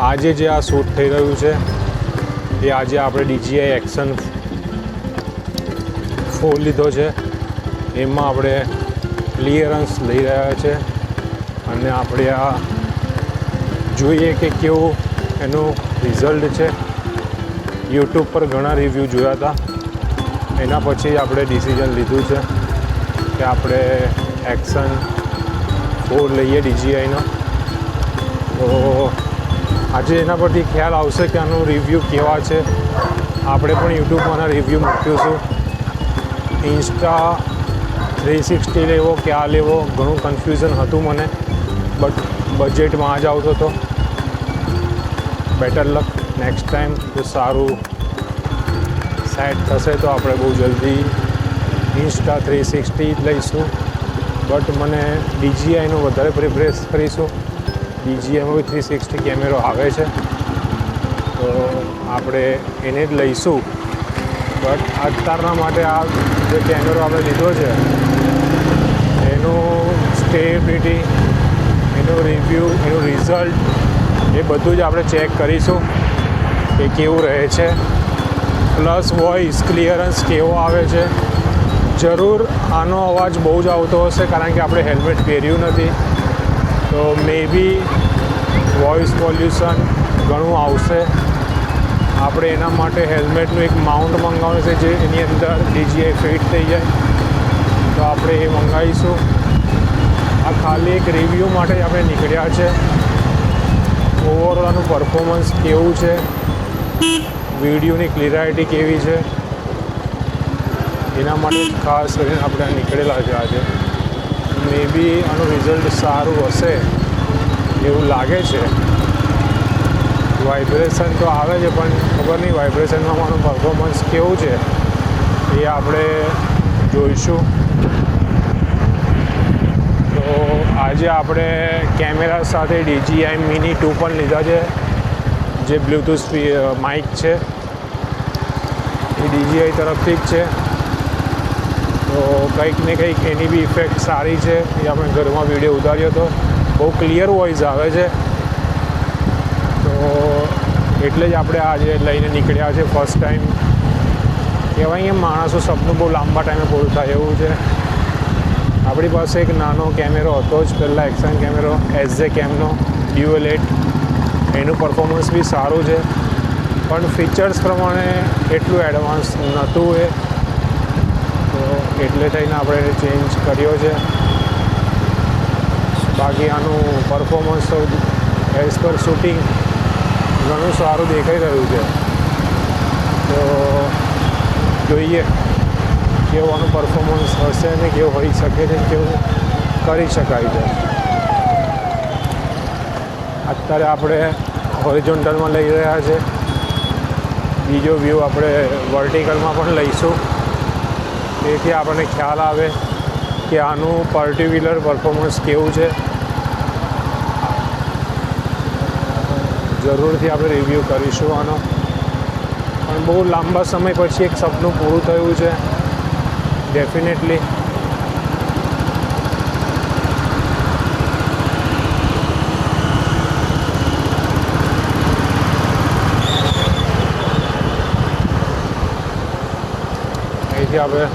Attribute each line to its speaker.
Speaker 1: આજે જે આ શૂટ થઈ રહ્યું છે એ આજે આપણે DJI એક્શન 4 લીધો છે. એમાં આપણે ક્લિયરન્સ લઈ રહ્યા છે અને આપણે આ જોઈએ કે કેવું એનું રિઝલ્ટ છે. યુટ્યુબ પર ઘણા રિવ્યૂ જોયા હતા, એના પછી આપણે ડિસિઝન લીધું છે કે આપણે એક્શન 4 લઈએ DJIનો. તો આજે એના પરથી ખ્યાલ આવશે કે આનું રિવ્યૂ કેવા છે. આપણે પણ યુટ્યુબમાં રિવ્યૂ મૂક્યું છું. ઇન્સ્ટા 360 લેવો કે આ લેવો ઘણું કન્ફ્યુઝન હતું મને, બટ બજેટમાં જ આવતો હતો. બેટર લક નેક્સ્ટ ટાઈમ. તો સારું સેટ થશે તો આપણે બહુ જલ્દી ઇન્સ્ટા 360 લઈશું, બટ મને DJIનો વધારે પ્રિફરેન્સ કરીશું. DJIમાં બી 360 કેમેરો આવે છે તો આપણે એને જ લઈશું. બટ અત્યારના માટે આ જે કેમેરો આપણે લીધો છે એનું સ્ટેબિલિટી, એનું રિવ્યૂ, એનું રિઝલ્ટ એ બધું જ આપણે ચેક કરીશું કે કેવું રહે છે. પ્લસ વોઇસ ક્લિયરન્સ કેવો આવે છે. જરૂર આનો અવાજ બહુ જ આવતો હશે કારણ કે આપણે હેલ્મેટ પહેર્યું નથી, તો મે બી વોઇસ પોલ્યુશન ઘણું આવશે. આપણે એના માટે હેલ્મેટનું એક માઉન્ટ મંગાવવાનું છે જે એની અંદર DJI ફિટ થઈ જાય, તો આપણે એ મંગાવીશું. આ ખાલી એક રિવ્યૂ માટે જ આપણે નીકળ્યા છે. ઓવરઓલ આનું પરફોર્મન્સ કેવું છે, વિડીયોની ક્લિયરિટી કેવી છે, એના માટે ખાસ કરીને આપણે નીકળેલા છે આજે. મે બી આનું રિઝલ્ટ સારું હશે એવું લાગે છે. વાઇબ્રેશન તો આવે છે પણ ખબર નહીં વાઇબ્રેશનમાં આનું પરફોર્મન્સ કેવું છે એ આપણે જોઈશું. તો આજે આપણે કેમેરા સાથે DJI Mini 2 પણ લીધા છે, જે બ્લૂટૂથ માઇક છે એ DJI તરફથી જ છે. તો કંઈક ને કંઈક એની બી ઇફેક્ટ સારી છે. એ આપણે ઘરમાં વિડીયો ઉતાર્યો હતો, બહુ ક્લિયર વોઇસ આવે છે. તો એટલે જ આપણે આજે લઈને નીકળ્યા છે ફર્સ્ટ ટાઈમ. કહેવાય કે માણસો સપનું બહુ લાંબા ટાઈમે પૂરું થાય એવું છે. આપણી પાસે એક નાનો કેમેરો હતો જ પહેલાં, એક્શન કેમેરો SJ કેમનો ડ્યુઅલ 8. એનું પરફોર્મન્સ બી સારું છે પણ ફીચર્સ પ્રમાણે એટલું એડવાન્સ નહોતું એ, તો એટલે થઈને આપણે ચેન્જ કર્યો છે. બાકી આનું પરફોર્મન્સ તો એઝ પર શૂટિંગ ઘણું સારું દેખાઈ રહ્યું છે. તો જોઈએ કેવું આનું પરફોર્મન્સ હશે ને કેવું હોઈ શકે છે, કેવું કરી શકાય છે. અત્યારે આપણે હોરિઝોન્ટલમાં લઈ રહ્યા છે, બીજો વ્યૂ આપણે વર્ટિકલમાં પણ લઈશું, તેથી આપણને ખ્યાલ આવે કે આનું પર્ટિક્યુલર પરફોર્મન્સ કેવું છે. જરૂરથી આપણે રિવ્યૂ કરીશું આનો. પણ બહુ લાંબા સમય પછી એક સપનું પૂરું થયું છે ડેફિનેટલી. અહીંથી આપણે